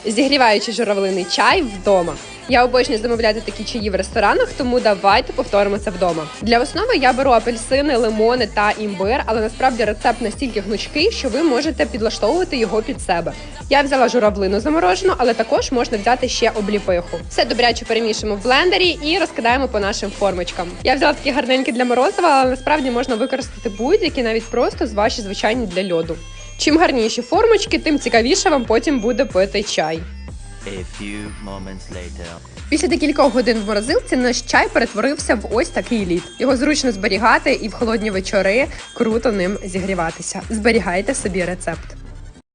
Зігріваючи журавлиний чай вдома. Я обожнюю замовляти такі чаї в ресторанах, тому давайте повторимо це вдома. Для основи я беру апельсини, лимони та імбир, але насправді рецепт настільки гнучкий, що ви можете підлаштовувати його під себе. Я взяла журавлину заморожену, але також можна взяти ще обліпиху. Все добряче перемішуємо в блендері і розкидаємо по нашим формочкам. Я взяла такі гарненькі для морозива, але насправді можна використати будь-які, навіть просто з ваші звичайні для льоду. Чим гарніші формочки, тим цікавіше вам потім буде пити чай. Після декількох годин в морозилці наш чай перетворився в ось такий лід. Його зручно зберігати і в холодні вечори круто ним зігріватися. Зберігайте собі рецепт.